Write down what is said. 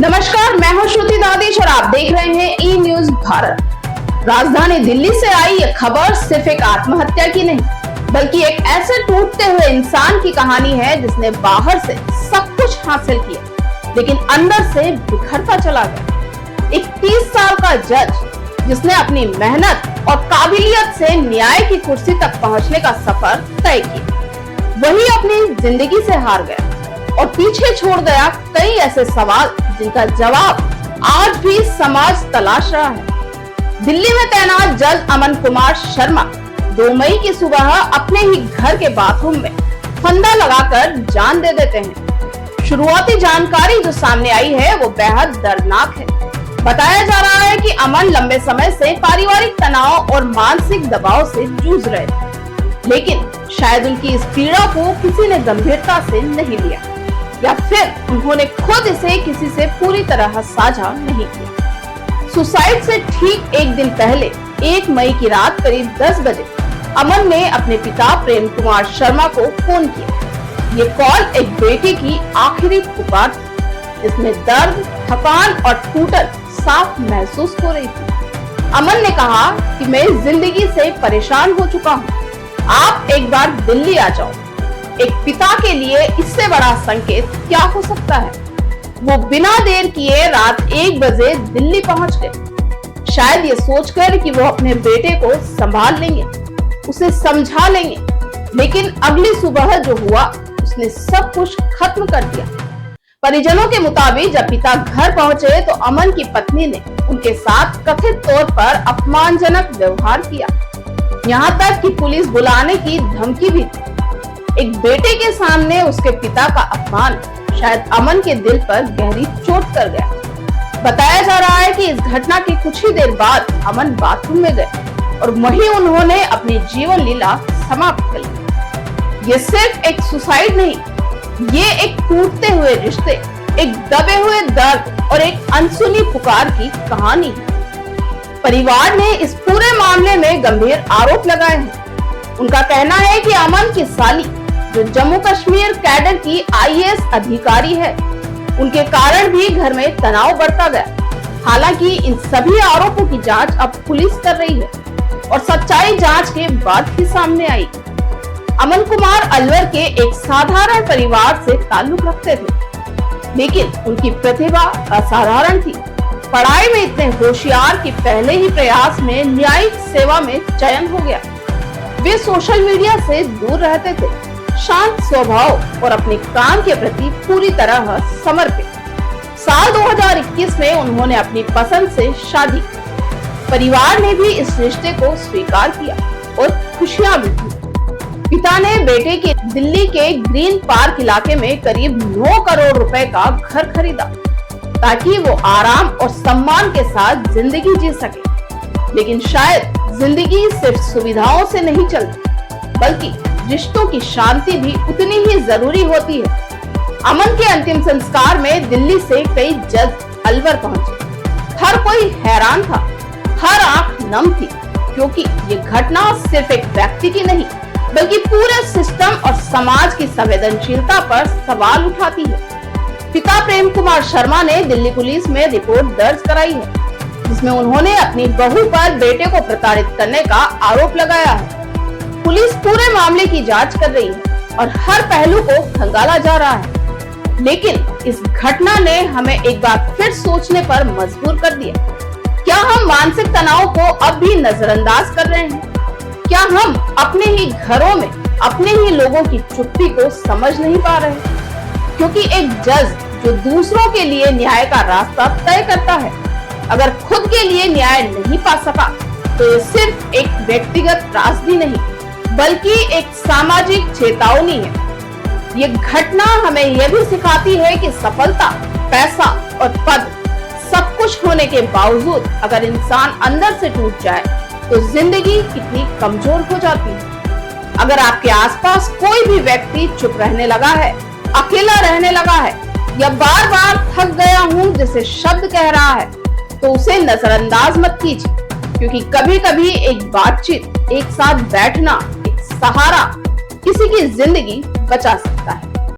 नमस्कार, मैं हूं श्रुति दादेश और आप देख रहे हैं ई न्यूज भारत। राजधानी दिल्ली से आई ये खबर सिर्फ एक आत्महत्या की नहीं, बल्कि एक ऐसे टूटते हुए इंसान की कहानी है जिसने बाहर से सब कुछ हासिल किया, लेकिन अंदर से बिखरता चला गया। एक 30 साल का जज जिसने अपनी मेहनत और काबिलियत से न्याय की कुर्सी तक पहुंचने का सफर तय किया, वही अपनी जिंदगी से हार गया और पीछे छोड़ गया कई ऐसे सवाल जिनका जवाब आज भी समाज तलाश रहा है। दिल्ली में तैनात जज अमन कुमार शर्मा 2 मई की सुबह अपने ही घर के बाथरूम में फंदा लगाकर जान दे देते हैं। शुरुआती जानकारी जो सामने आई है वो बेहद दर्दनाक है। बताया जा रहा है कि अमन लंबे समय से पारिवारिक तनाव और मानसिक दबाव से जूझ रहे थे, लेकिन शायद उनकी इस पीड़ा को किसी ने गंभीरता से नहीं लिया, या फिर उन्होंने खुद इसे किसी से पूरी तरह साझा नहीं किया। सुसाइड से ठीक एक दिन पहले 1 मई की रात करीब 10 बजे अमन ने अपने पिता प्रेम कुमार शर्मा को फोन किया। ये कॉल एक बेटे की आखिरी पुकार थी, जिसमें दर्द, थकान और टूटन साफ महसूस हो रही थी। अमन ने कहा कि मैं जिंदगी से परेशान हो चुका हूँ, आप एक बार दिल्ली आ जाओ। एक पिता के लिए इससे बड़ा संकेत क्या हो सकता है। वो बिना देर किए रात 1 बजे दिल्ली पहुंच गए, शायद ये सोचकर कि वो अपने बेटे को संभाल लेंगे, उसे समझा लेंगे, लेकिन अगली सुबह जो हुआ उसने सब कुछ खत्म कर दिया। परिजनों के मुताबिक जब पिता घर पहुंचे तो अमन की पत्नी ने उनके साथ कथित तौर पर अपमानजनक व्यवहार किया, यहाँ तक कि पुलिस बुलाने की धमकी भी थी। एक बेटे के सामने उसके पिता का अपमान शायद अमन के दिल पर गहरी चोट कर गया। बताया जा रहा है कि इस घटना के कुछ ही देर बाद अमन बाथरूम में गए और वहीं उन्होंने अपनी जीवन लीला समाप्त कर ली। ये सिर्फ एक सुसाइड नहीं, ये एक टूटते हुए रिश्ते, एक दबे हुए दर्द और एक अनसुनी पुकार की कहानी है। परिवार ने इस पूरे मामले में गंभीर आरोप लगाए हैं। उनका कहना है कि अमन की साली, जो जम्मू कश्मीर कैडर की IAS अधिकारी है, उनके कारण भी घर में तनाव बढ़ता गया। हालांकि इन सभी आरोपों की जांच अब पुलिस कर रही है और सच्चाई जांच के बाद ही सामने आई। अमन कुमार अलवर के एक साधारण परिवार से ताल्लुक रखते थे, लेकिन उनकी प्रतिभा असाधारण थी। पढ़ाई में इतने होशियार कि पहले ही प्रयास में न्यायिक सेवा में चयन हो गया। वे सोशल मीडिया से दूर रहते थे, शांत स्वभाव और अपने काम के प्रति पूरी तरह समर्पित। साल 2021 में उन्होंने अपनी पसंद से शादी की। परिवार ने भी इस रिश्ते को स्वीकार किया और खुशियां भी थी। पिता ने बेटे के दिल्ली के ग्रीन पार्क इलाके में करीब 9 करोड़ रुपए का घर खरीदा, ताकि वो आराम और सम्मान के साथ जिंदगी जी सके। लेकिन शायद जिंदगी सिर्फ सुविधाओं से नहीं चलती, बल्कि रिश्तों की शांति भी उतनी ही जरूरी होती है। अमन के अंतिम संस्कार में दिल्ली से कई जज अलवर पहुंचे। हर कोई हैरान था, हर आंख नम थी, क्योंकि ये घटना सिर्फ एक व्यक्ति की नहीं, बल्कि पूरे सिस्टम और समाज की संवेदनशीलता पर सवाल उठाती है। पिता प्रेम कुमार शर्मा ने दिल्ली पुलिस में रिपोर्ट दर्ज कराई है, जिसमें उन्होंने अपनी बहू पर बेटे को प्रताड़ित करने का आरोप लगाया है। पुलिस पूरे मामले की जांच कर रही है और हर पहलू को खंगाला जा रहा है, लेकिन इस घटना ने हमें एक बार फिर सोचने पर मजबूर कर दिया। क्या हम मानसिक तनाव को अब भी नजरअंदाज कर रहे हैं? क्या हम अपने ही घरों में अपने ही लोगों की चुप्पी को समझ नहीं पा रहे? क्योंकि एक जज जो दूसरों के लिए न्याय का रास्ता तय करता है, अगर खुद के लिए न्याय नहीं पा सका तो ये सिर्फ एक व्यक्तिगत त्रासदी नहीं, बल्कि एक सामाजिक चेतावनी है। ये घटना हमें यह भी सिखाती है कि सफलता, पैसा और पद सब कुछ होने के बावजूद अगर इंसान अंदर से टूट जाए तो जिंदगी कितनी कमजोर हो जाती है। अगर आपके आसपास कोई भी व्यक्ति चुप रहने लगा है, अकेला रहने लगा है, या बार बार थक गया हूँ जैसे शब्द कह रहा है, तो उसे नजरअंदाज मत कीजिए, क्योंकि कभी कभी एक बातचीत, एक साथ बैठना, एक सहारा किसी की जिंदगी बचा सकता है।